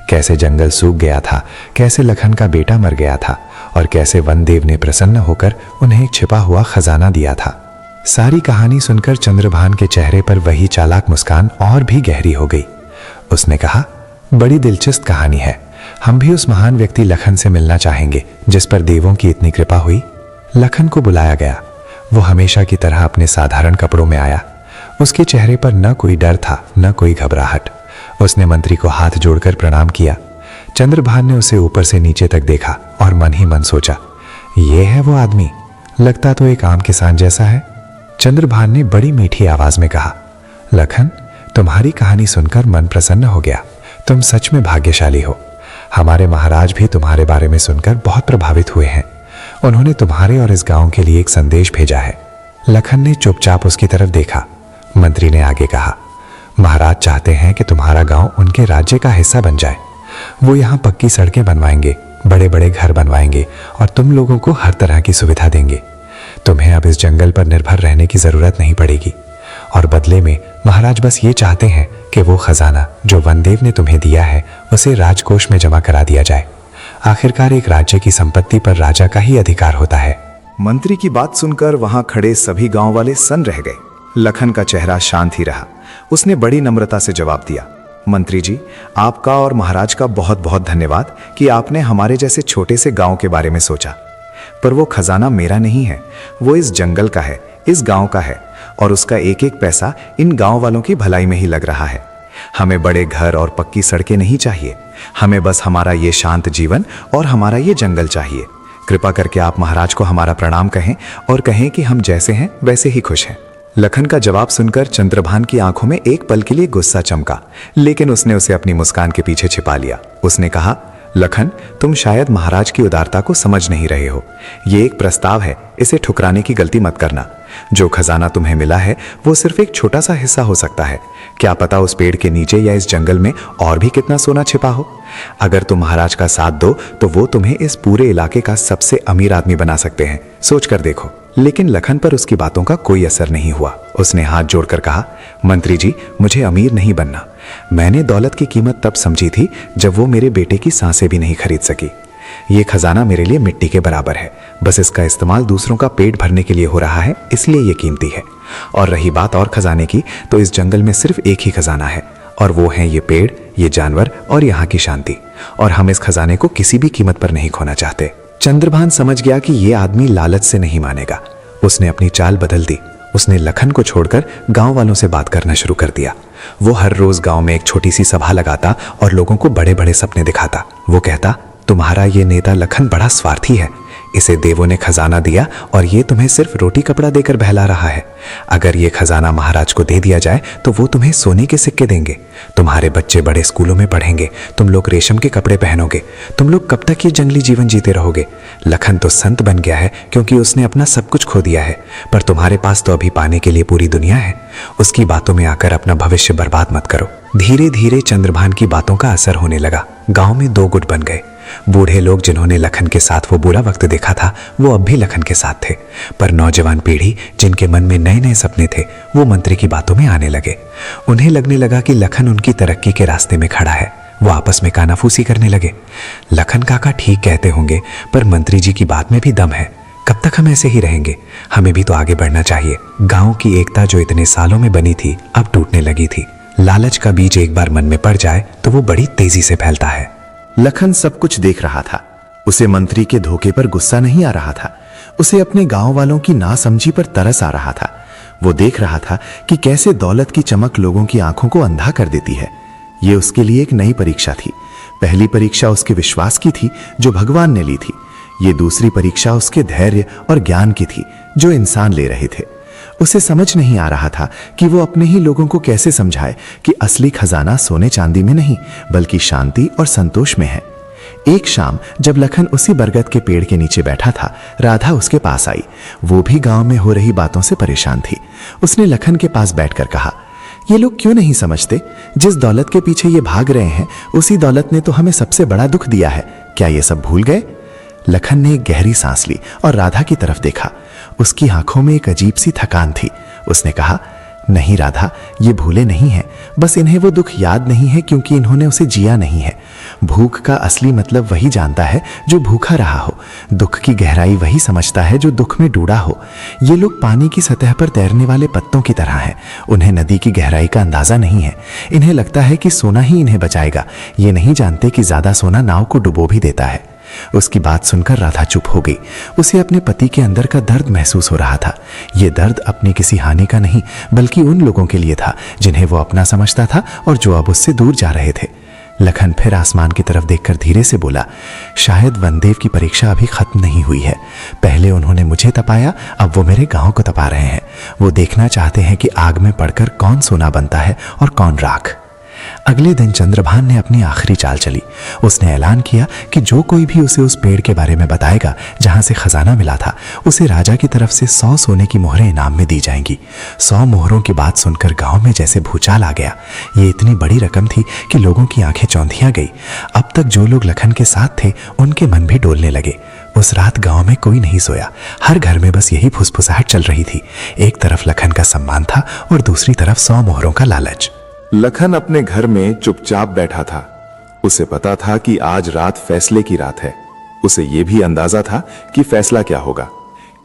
कैसे जंगल सूख गया था, कैसे लखन का बेटा मर गया था और कैसे वनदेव ने प्रसन्न होकर उन्हें एक छिपा हुआ खजाना दिया था। सारी कहानी सुनकर चंद्रभान के चेहरे पर वही चालाक मुस्कान और भी गहरी हो गई। उसने कहा, बड़ी दिलचस्प कहानी है। हम भी उस महान व्यक्ति लखन से मिलना चाहेंगे जिस पर देवों की इतनी कृपा हुई। लखन को बुलाया गया। वो हमेशा की तरह अपने साधारण कपड़ों में आया। उसके चेहरे पर न कोई डर था न कोई घबराहट। उसने मंत्री को हाथ जोड़कर प्रणाम किया। चंद्रभान ने उसे ऊपर से नीचे तक देखा और मन ही मन सोचा, ये है वो आदमी, लगता तो एक आम किसान जैसा है। चंद्रभान ने बड़ी मीठी आवाज में कहा, लखन, तुम्हारी कहानी सुनकर मन प्रसन्न हो गया। तुम सच में भाग्यशाली हो। हमारे महाराज भी तुम्हारे बारे में सुनकर बहुत प्रभावित हुए हैं। उन्होंने तुम्हारे और इस गांव के लिए एक संदेश भेजा है। लखन ने चुपचाप उसकी तरफ देखा। मंत्री ने आगे कहा, महाराज चाहते हैं कि तुम्हारा गांव उनके राज्य का हिस्सा बन जाए। वो यहाँ पक्की सड़कें बनवाएंगे, बड़े बड़े घर बनवाएंगे और तुम लोगों को हर तरह की सुविधा देंगे। तुम्हें अब इस जंगल पर निर्भर रहने की जरूरत नहीं पड़ेगी और बदले में महाराज बस ये चाहते हैं कि वो खजाना जो वनदेव ने तुम्हें दिया है उसे राजकोष में जमा करा दिया जाए। आखिरकार एक राज्य की संपत्ति पर राजा का ही अधिकार होता है। मंत्री की बात सुनकर वहां खड़े सभी गांव वाले सन रह गए। लखन का चेहरा शांत ही रहा। उसने बड़ी नम्रता से जवाब दिया, मंत्री जी, आपका और महाराज का बहुत बहुत धन्यवाद कि आपने हमारे जैसे छोटे से गांव के बारे में सोचा। पर वो खजाना मेरा नहीं है, वो इस जंगल का है, इस गांव का है और उसका एक एक पैसा इन गांव वालों की भलाई में ही लग रहा है। हमें बड़े घर और पक्की सड़कें नहीं चाहिए। हमें बस हमारा ये शांत जीवन और हमारा ये जंगल चाहिए। कृपा करके आप महाराज को हमारा प्रणाम कहें और कहें कि हम जैसे हैं वैसे ही खुश हैं। लखन का जवाब सुनकर चंद्रभान की आंखों में एक पल के लिए गुस्सा चमका, लेकिन उसने उसे अपनी मुस्कान के पीछे छिपा लिया। उसने कहा, लखन, तुम शायद महाराज की उदारता को समझ नहीं रहे हो। ये एक प्रस्ताव है, इसे ठुकराने की गलती मत करना। जो खजाना तुम्हें मिला है वो सिर्फ एक छोटा सा हिस्सा हो सकता है। क्या पता उस पेड़ के नीचे या इस जंगल में और भी कितना सोना छिपा हो। अगर तुम महाराज का साथ दो तो वो तुम्हें इस पूरे इलाके का सबसे अमीर आदमी बना सकते हैं। सोच कर देखो। लेकिन लखन पर उसकी बातों का कोई असर नहीं हुआ। उसने हाथ जोड़कर कहा, मंत्री जी, मुझे अमीर नहीं बनना। मैंने दौलत की कीमत तब समझी थी जब वो मेरे बेटे की सांसें भी नहीं खरीद सकी। ये खजाना मेरे लिए मिट्टी के बराबर है। बस इसका इस्तेमाल दूसरों का पेट भरने के लिए हो रहा है, इसलिए ये कीमती है। और रही बात और खजाने की, तो इस जंगल में सिर्फ एक ही खजाना है और वो है ये पेड़, ये जानवर और यहाँ की शांति। और हम इस खजाने को किसी भी कीमत पर नहीं खोना चाहते। चंद्रभान समझ गया कि ये आदमी लालच से नहीं मानेगा। उसने अपनी चाल बदल दी। उसने लखन को छोड़कर गांव वालों से बात करना शुरू कर दिया। वो हर रोज गांव में एक छोटी सी सभा लगाता और लोगों को बड़े बड़े सपने दिखाता। वो कहता, तुम्हारा ये नेता लखन बड़ा स्वार्थी है। इसे देवों ने खजाना दिया और ये तुम्हें सिर्फ रोटी कपड़ा देकर बहला रहा है। अगर ये खजाना महाराज को दे दिया जाए तो वो तुम्हें सोने के सिक्के देंगे। तुम्हारे बच्चे बड़े स्कूलों में पढ़ेंगे, तुम लोग रेशम के कपड़े पहनोगे। तुम लोग कब तक ये जंगली जीवन जीते रहोगे? लखन तो संत बन गया है क्योंकि उसने अपना सब कुछ खो दिया है, पर तुम्हारे पास तो अभी पाने के लिए पूरी दुनिया है। उसकी बातों में आकर अपना भविष्य बर्बाद मत करो। धीरे धीरे चंद्रभान की बातों का असर होने लगा। गांव में दो गुट बन गए। बूढ़े लोग जिन्होंने लखन के साथ वो बुरा वक्त देखा था, वो अब भी लखन के साथ थे, पर नौजवान पीढ़ी जिनके मन में नए नए सपने थे, वो मंत्री की बातों में आने लगे। उन्हें लगने लगा कि लखन उनकी तरक्की के रास्ते में खड़ा है। वो आपस में कानाफूसी करने लगे। लखन काका ठीक कहते होंगे, पर मंत्री जी की बात में भी दम है। कब तक हम ऐसे ही रहेंगे? हमें भी तो आगे बढ़ना चाहिए। गांव की एकता जो इतने सालों में बनी थी, अब टूटने लगी थी। लालच का बीज एक बार मन में पड़ जाए तो वो बड़ी तेजी से फैलता है। लखन सब कुछ देख रहा था। उसे मंत्री के धोखे पर गुस्सा नहीं आ रहा था, उसे अपने गांव वालों की नासमझी पर तरस आ रहा था। वो देख रहा था कि कैसे दौलत की चमक लोगों की आंखों को अंधा कर देती है। ये उसके लिए एक नई परीक्षा थी। पहली परीक्षा उसके विश्वास की थी जो भगवान ने ली थी। ये दूसरी परीक्षा उसके धैर्य और ज्ञान की थी जो इंसान ले रहे थे। उसे समझ नहीं आ रहा था कि वो अपने ही लोगों को कैसे समझाए कि असली खजाना सोने चांदी में नहीं बल्कि शांति और संतोष में है। एक शाम जब लखन उसी बरगद के पेड़ के नीचे बैठा था, राधा उसके पास आई। वो भी गांव में हो रही बातों से परेशान थी। उसने लखन के पास बैठकर कहा, ये लोग क्यों नहीं समझते? जिस दौलत के पीछे ये भाग रहे हैं, उसी दौलत ने तो हमें सबसे बड़ा दुख दिया है। क्या ये सब भूल गए? लखन ने एक गहरी सांस ली और राधा की तरफ देखा। उसकी आंखों में एक अजीब सी थकान थी। उसने कहा, नहीं राधा, ये भूले नहीं हैं, बस इन्हें वो दुख याद नहीं है क्योंकि इन्होंने उसे जिया नहीं है। भूख का असली मतलब वही जानता है जो भूखा रहा हो। दुख की गहराई वही समझता है जो दुख में डूबा हो। ये लोग पानी की सतह पर तैरने वाले पत्तों की तरह हैं। उन्हें नदी की गहराई का अंदाजा नहीं है। इन्हें लगता है कि सोना ही इन्हें बचाएगा। ये नहीं जानते कि ज्यादा सोना नाव को डुबो भी देता है। उसकी बात सुनकर राधा चुप हो गई। उसे अपने पति के अंदर का दर्द महसूस हो रहा था। यह दर्द अपनी किसी हानि का नहीं बल्कि उन लोगों के लिए था जिन्हें वो अपना समझता था और जो अब उससे दूर जा रहे थे। लखन फिर आसमान की तरफ देखकर धीरे से बोला, शायद वनदेव की परीक्षा अभी खत्म नहीं हुई है। पहले उन्होंने मुझे तपाया, अब वो मेरे गांव को तपा रहे हैं। वो देखना चाहते हैं कि आग में पड़कर कौन सोना बनता है और कौन राख। अगले दिन चंद्रभान ने अपनी आखिरी चाल चली। उसने ऐलान किया कि जो कोई भी उसे उस पेड़ के बारे में बताएगा जहां से खजाना मिला था, उसे राजा की तरफ से 100 सोने की मोहरें इनाम में दी जाएंगी। 100 मोहरों की बात सुनकर गांव में जैसे भूचाल आ गया। ये इतनी बड़ी रकम थी कि लोगों की आंखें चौंधिया गई। अब तक जो लोग लखन के साथ थे उनके मन भी डोलने लगे। उस रात गांव में कोई नहीं सोया। हर घर में बस यही फुसफुसाहट चल रही थी। एक तरफ लखन का सम्मान था और दूसरी तरफ 100 मोहरों का लालच। लखन अपने घर में चुपचाप बैठा था। उसे पता था कि आज रात फैसले की रात है। उसे यह भी अंदाजा था कि फैसला क्या होगा।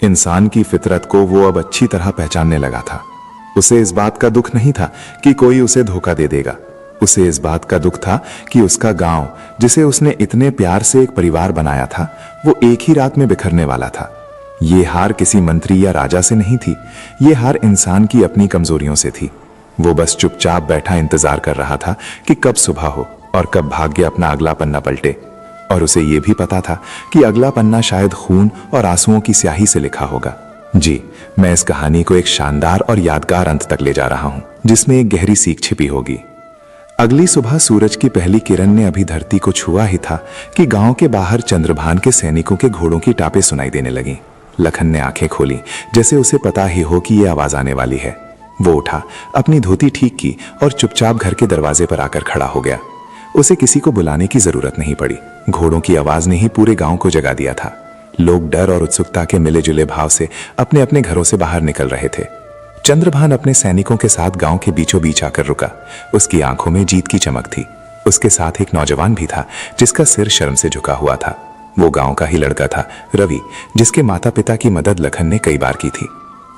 इंसान की फितरत को वो अब अच्छी तरह पहचानने लगा था। उसे इस बात का दुख नहीं था कि कोई उसे धोखा दे देगा। उसे इस बात का दुख था कि उसका गांव, जिसे उसने इतने प्यार से एक परिवार बनाया था, वो एक ही रात में बिखरने वाला था। ये हार किसी मंत्री या राजा से नहीं थी। ये हार इंसान की अपनी कमजोरियों से थी। वो बस चुपचाप बैठा इंतजार कर रहा था कि कब सुबह हो और कब भाग्य अपना अगला पन्ना पलटे। और उसे यह भी पता था कि अगला पन्ना शायद खून और आंसुओं की स्याही से लिखा होगा। जी, मैं इस कहानी को एक शानदार और यादगार अंत तक ले जा रहा हूं, जिसमें एक गहरी सीख छिपी होगी। अगली सुबह सूरज की पहली किरण ने अभी धरती को छुआ ही था कि गांव के बाहर चंद्रभान के सैनिकों के घोड़ों की टापें सुनाई देने लगी। लखन ने आंखें खोली, जैसे उसे पता ही हो कि यह आवाज आने वाली है। वो उठा, अपनी धोती ठीक की और चुपचाप घर के दरवाजे पर आकर खड़ा हो गया। उसे किसी को बुलाने की जरूरत नहीं पड़ी। घोड़ों की आवाज ने ही पूरे गांव को जगा दिया था। लोग डर और उत्सुकता के मिले जुले भाव से अपने अपने घरों से बाहर निकल रहे थे। चंद्रभान अपने सैनिकों के साथ गांव के बीचों बीच आकर रुका। उसकी आंखों में जीत की चमक थी। उसके साथ एक नौजवान भी था जिसका सिर शर्म से झुका हुआ था। वो गांव का ही लड़का था, रवि, जिसके माता पिता की मदद लखन ने कई बार की थी।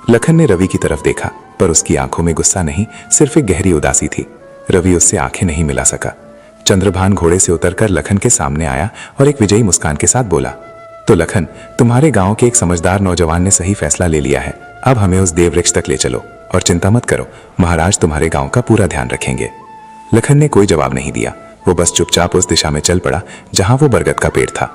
लखन ने रवि की तरफ देखा, पर उसकी आंखों में गुस्सा नहीं, सिर्फ एक गहरी उदासी थी। रवि उससे आंखें नहीं मिला सका। चंद्रभान घोड़े से उतरकर लखन के सामने आया और एक विजयी मुस्कान के साथ बोला, तो लखन, तुम्हारे गांव के एक समझदार नौजवान ने सही फैसला ले लिया है। अब हमें उस देव वृक्ष तक ले चलो और चिंता मत करो, महाराज तुम्हारे गांव का पूरा ध्यान रखेंगे। लखन ने कोई जवाब नहीं दिया। वो बस चुपचाप उस दिशा में चल पड़ा जहां वो बरगद का पेड़ था।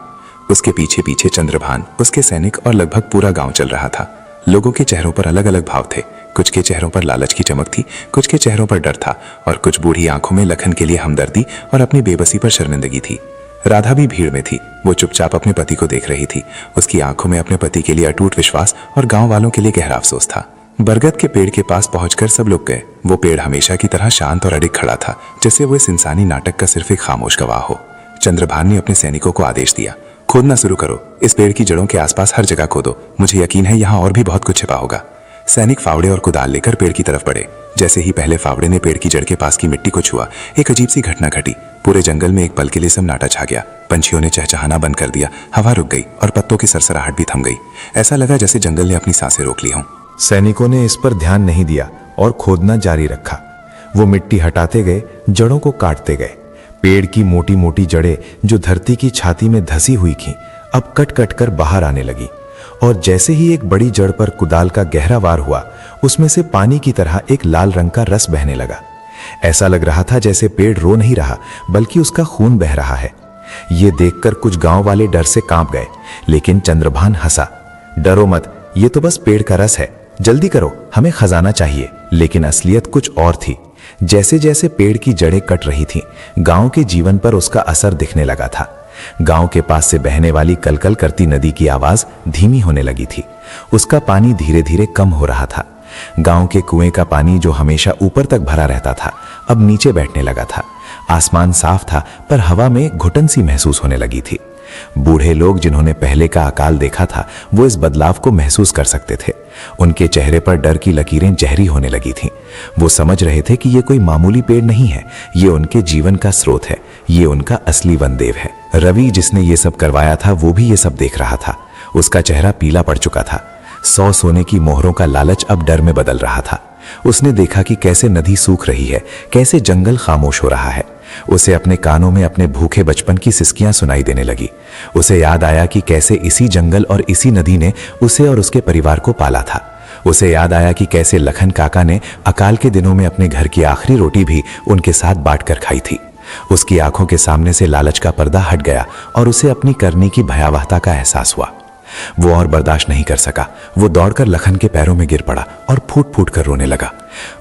उसके पीछे पीछे चंद्रभान, उसके सैनिक और लगभग पूरा गांव चल रहा था। लोगों के चेहरों पर अलग अलग भाव थे। कुछ के चेहरों पर लालच की चमक थी, कुछ के चेहरों पर डर था और कुछ बूढ़ी आंखों में लखन के लिए हमदर्दी और अपनी बेबसी पर शर्मिंदगी थी। राधा भी भीड़ में थी। वो चुपचाप अपने पति को देख रही थी। उसकी आंखों में अपने पति के लिए अटूट विश्वास और गांव वालों के लिए गहरा अफसोस था। बरगद के पेड़ के पास पहुंचकर सब लोग गए। वो पेड़ हमेशा की तरह शांत और अडिग खड़ा था, जैसे वो इस इंसानी नाटक का सिर्फ एक खामोश गवाह हो। चंद्रभान ने अपने सैनिकों को आदेश दिया, खोदना शुरू करो, इस पेड़ की जड़ों के आसपास हर जगह खोदो, मुझे यकीन है यहाँ और भी बहुत कुछ छिपा होगा। सैनिक फावड़े और कुदाल लेकर पेड़ की तरफ बढ़े। जैसे ही पहले फावड़े ने पेड़ की जड़ के पास की मिट्टी को छुआ, एक अजीब सी घटना घटी। पूरे जंगल में एक पल के लिए सन्नाटा छा गया। पंछियों ने चहचहाना बंद कर दिया, हवा रुक गई और पत्तों की सरसराहट भी थम गई। ऐसा लगा जैसे जंगल ने अपनी सांसें रोक ली हों। सैनिकों ने इस पर ध्यान नहीं दिया और खोदना जारी रखा। वो मिट्टी हटाते गए, जड़ों को काटते गए। पेड़ की मोटी मोटी जड़ें जो धरती की छाती में धसी हुई थीं, अब कट कट कर बाहर आने लगी और जैसे ही एक बड़ी जड़ पर कुदाल का गहरा वार हुआ, उसमें से पानी की तरह एक लाल रंग का रस बहने लगा। ऐसा लग रहा था जैसे पेड़ रो नहीं रहा, बल्कि उसका खून बह रहा है। ये देखकर कुछ गांव वाले डर से कांप गए, लेकिन चंद्रभान हंसा, डरो मत, ये तो बस पेड़ का रस है, जल्दी करो, हमें खजाना चाहिए। लेकिन असलियत कुछ और थी। जैसे जैसे पेड़ की जड़ें कट रही थीं, गांव के जीवन पर उसका असर दिखने लगा था। गांव के पास से बहने वाली कलकल करती नदी की आवाज धीमी होने लगी थी। उसका पानी धीरे धीरे कम हो रहा था। गांव के कुएं का पानी जो हमेशा ऊपर तक भरा रहता था, अब नीचे बैठने लगा था। आसमान साफ था, पर हवा में घुटन सी महसूस होने लगी थी। बूढ़े लोग जिन्होंने पहले का अकाल देखा था, वो इस बदलाव को महसूस कर सकते थे। उनके चेहरे पर डर की लकीरें जहरी होने लगी थीं। वो समझ रहे थे कि ये कोई मामूली पेड़ नहीं है, ये उनके जीवन का स्रोत है, ये उनका असली वनदेव है। रवि, जिसने ये सब करवाया था, वो भी ये सब देख रहा था। उसका चेहरा पीला पड़ चुका था। 100 सोने की मोहरों का लालच अब डर में बदल रहा था। उसने देखा कि कैसे नदी सूख रही है, कैसे जंगल खामोश हो रहा है। उसे अपने कानों में अपने भूखे बचपन की सिसकियां सुनाई देने लगी। उसे याद आया कि कैसे इसी जंगल और इसी नदी ने उसे और उसके परिवार को पाला था। उसे याद आया कि कैसे लखन काका ने अकाल के दिनों में अपने घर की आखिरी रोटी भी उनके साथ बांटकर खाई थी। उसकी आंखों के सामने से लालच का पर्दा हट गया और उसे अपनी करनी की भयावहता का एहसास हुआ। वो और बर्दाश्त नहीं कर सका। वो दौड़कर लखन के पैरों में गिर पड़ा और फूट फूट कर रोने लगा।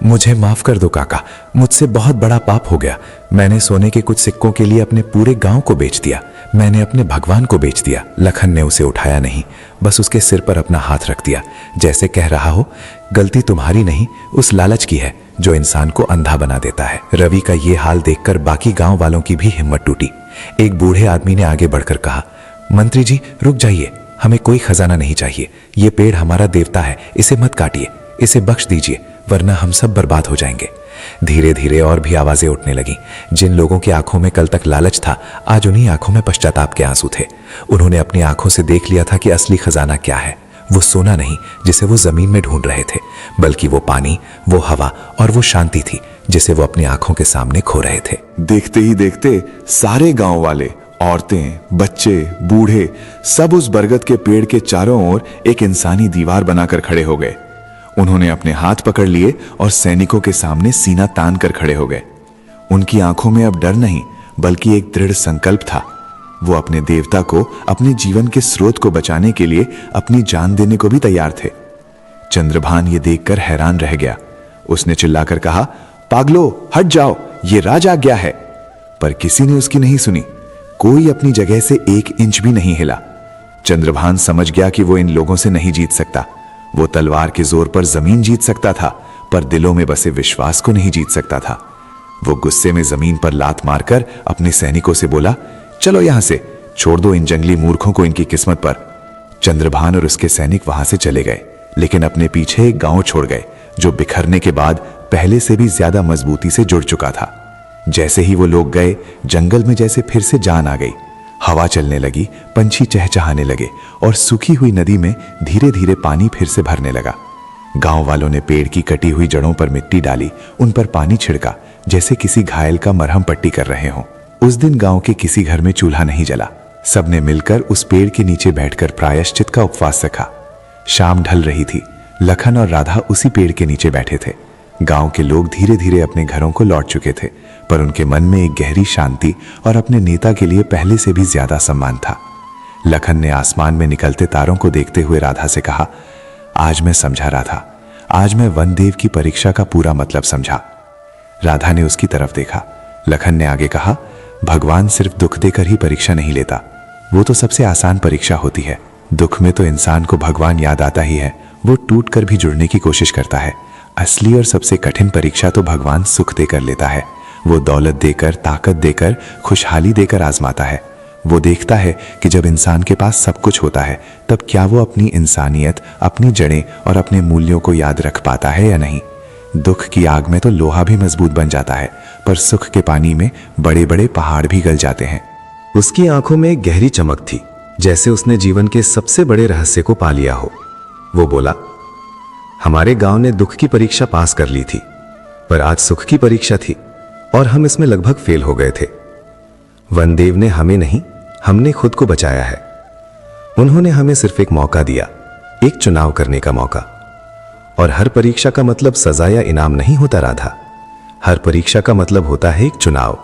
मुझे माफ कर दो काका, मुझसे बहुत बड़ा पाप हो गया। मैंने सोने के कुछ सिक्कों के लिए अपने पूरे गांव को बेच दिया। मैंने अपने भगवान को बेच दिया। लखन ने उसे उठाया नहीं, बस उसके सिर पर अपना हाथ रख दिया, जैसे कह रहा हो, गलती तुम्हारी नहीं, उस लालच की है जो इंसान को अंधा बना देता है। रवि का ये हाल देखकर बाकी गांव वालों की भी हिम्मत टूटी। एक बूढ़े आदमी ने आगे बढ़कर कहा, मंत्री जी रुक जाइए, हमें कोई खजाना नहीं चाहिए। ये पेड़ हमारा देवता है, इसे मत काटिए, इसे बख्श दीजिए, वरना हम सब बर्बाद हो जाएंगे। धीरे धीरे और भी आवाजें उठने लगीं। जिन लोगों की आंखों में कल तक लालच था, आज उन्हीं आंखों में पश्चाताप के आंसू थे। उन्होंने अपनी आंखों से देख लिया था कि असली खजाना क्या है। वो सोना नहीं जिसे वो जमीन में ढूंढ रहे थे, बल्कि वो पानी, वो हवा और वो शांति थी जिसे वो अपनी आंखों के सामने खो रहे थे। देखते ही देखते सारे गांव वाले, औरतें, बच्चे, बूढ़े, सब उस बरगद के पेड़ के चारों ओर एक इंसानी दीवार बनाकर खड़े हो गए। उन्होंने अपने हाथ पकड़ लिए और सैनिकों के सामने सीना तान कर खड़े हो गए। उनकी आंखों में अब डर नहीं, बल्कि एक दृढ़ संकल्प था। वो अपने देवता को, अपने जीवन के स्रोत को बचाने के लिए अपनी जान देने को भी तैयार थे। चंद्रभान ये देखकर हैरान रह गया। उसने चिल्लाकर कहा, पागलो, हट जाओ, ये राज आज्ञा है। पर किसी ने उसकी नहीं सुनी। कोई अपनी जगह से 1 इंच भी नहीं हिला। चंद्रभान समझ गया कि वो इन लोगों से नहीं जीत सकता। वो तलवार के जोर पर जमीन जीत सकता था, पर दिलों में बसे विश्वास को नहीं जीत सकता था। वो गुस्से में जमीन पर लात मारकर अपने सैनिकों से बोला, चलो यहां से, छोड़ दो इन जंगली मूर्खों को इनकी किस्मत पर। चंद्रभान और उसके सैनिक वहां से चले गए, लेकिन अपने पीछे एक गांव छोड़ गए जो बिखरने के बाद पहले से भी ज्यादा मजबूती से जुड़ चुका था। जैसे ही वो लोग गए, जंगल में जैसे फिर से जान आ गई। हवा चलने लगी, पंछी चहचहाने लगे और सूखी हुई नदी में धीरे धीरे पानी फिर से भरने लगा। गांव वालों ने पेड़ की कटी हुई जड़ों पर मिट्टी डाली, उन पर पानी छिड़का, जैसे किसी घायल का मरहम पट्टी कर रहे हों। उस दिन गांव के किसी घर में चूल्हा नहीं जला। सबने मिलकर उस पेड़ के नीचे बैठकर प्रायश्चित का उपवास रखा। शाम ढल रही थी। लखन और राधा उसी पेड़ के नीचे बैठे थे। गांव के लोग धीरे धीरे अपने घरों को लौट चुके थे, पर उनके मन में एक गहरी शांति और अपने नेता के लिए पहले से भी ज्यादा सम्मान था। लखन ने आसमान में निकलते तारों को देखते हुए राधा से कहा, आज मैं समझा राधा, आज मैं वनदेव की परीक्षा का पूरा मतलब समझा। राधा ने उसकी तरफ देखा। लखन ने आगे कहा, भगवान सिर्फ दुख देकर ही परीक्षा नहीं लेता, वो तो सबसे आसान परीक्षा होती है। दुख में तो इंसान को भगवान याद आता ही है, वो टूट कर भी जुड़ने की कोशिश करता है। असली और सबसे कठिन परीक्षा तो भगवान सुख देकर लेता है। वो दौलत देकर, ताकत देकर, खुशहाली देकर आजमाता है। वो देखता है कि जब इंसान के पास सब कुछ होता है तब क्या वो अपनी इंसानियत, अपनी जड़ें और अपने मूल्यों को याद रख पाता है या नहीं। दुख की आग में तो लोहा भी मजबूत बन जाता है, पर सुख के पानी में बड़े बड़े पहाड़ भी गल जाते हैं। उसकी आंखों में एक गहरी चमक थी, जैसे उसने जीवन के सबसे बड़े रहस्य को पा लिया हो। वो बोला, हमारे गांव ने दुख की परीक्षा पास कर ली थी, पर आज सुख की परीक्षा थी और हम इसमें लगभग फेल हो गए थे। वनदेव ने हमें नहीं, हमने खुद को बचाया है। उन्होंने हमें सिर्फ एक मौका दिया, एक चुनाव करने का मौका। और हर परीक्षा का मतलब सजा या इनाम नहीं होता राधा। हर परीक्षा का मतलब होता है एक चुनाव।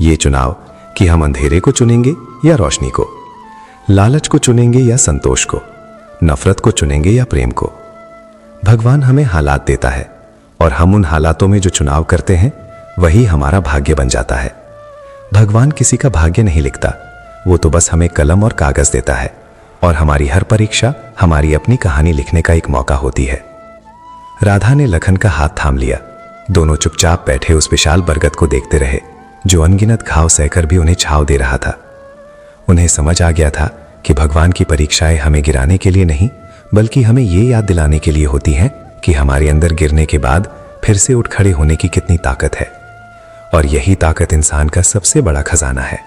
ये चुनाव कि हम अंधेरे को चुनेंगे या रोशनी को, लालच को चुनेंगे या संतोष को, नफरत को चुनेंगे या प्रेम को। भगवान हमें हालात देता है और हम उन हालातों में जो चुनाव करते हैं वही हमारा भाग्य बन जाता है। भगवान किसी का भाग्य नहीं लिखता, वो तो बस हमें कलम और कागज देता है और हमारी हर परीक्षा हमारी अपनी कहानी लिखने का एक मौका होती है। राधा ने लखन का हाथ थाम लिया। दोनों चुपचाप बैठे उस विशाल बरगद को देखते रहे जो अनगिनत घाव सहकर भी उन्हें छांव दे रहा था। उन्हें समझ आ गया था कि भगवान की परीक्षाएं हमें गिराने के लिए नहीं, बल्कि हमें ये याद दिलाने के लिए होती हैं कि हमारे अंदर गिरने के बाद फिर से उठ खड़े होने की कितनी ताकत है। और यही ताकत इंसान का सबसे बड़ा खजाना है।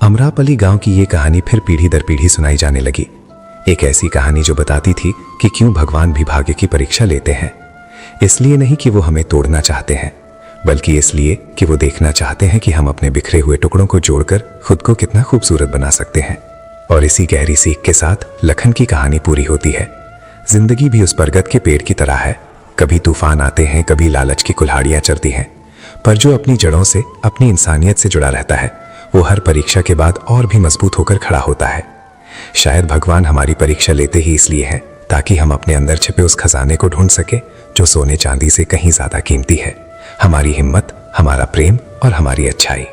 अमरापली गांव की ये कहानी फिर पीढ़ी दर पीढ़ी सुनाई जाने लगी। एक ऐसी कहानी जो बताती थी कि क्यों भगवान भी भाग्य की परीक्षा लेते हैं। इसलिए नहीं कि वो हमें तोड़ना चाहते हैं, बल्कि इसलिए कि वो देखना चाहते हैं कि हम अपने बिखरे हुए टुकड़ों को जोड़कर खुद को कितना खूबसूरत बना सकते हैं। और इसी गहरी सीख के साथ लखन की कहानी पूरी होती है। जिंदगी भी उस बरगद के पेड़ की तरह है। कभी तूफान आते हैं, कभी लालच की कुल्हाड़ियां चलती हैं, पर जो अपनी जड़ों से, अपनी इंसानियत से जुड़ा रहता है, वो हर परीक्षा के बाद और भी मजबूत होकर खड़ा होता है। शायद भगवान हमारी परीक्षा लेते ही इसलिए हैं ताकि हम अपने अंदर छिपे उस खजाने को ढूंढ सके जो सोने चांदी से कहीं ज्यादा कीमती है। हमारी हिम्मत, हमारा प्रेम और हमारी अच्छाई।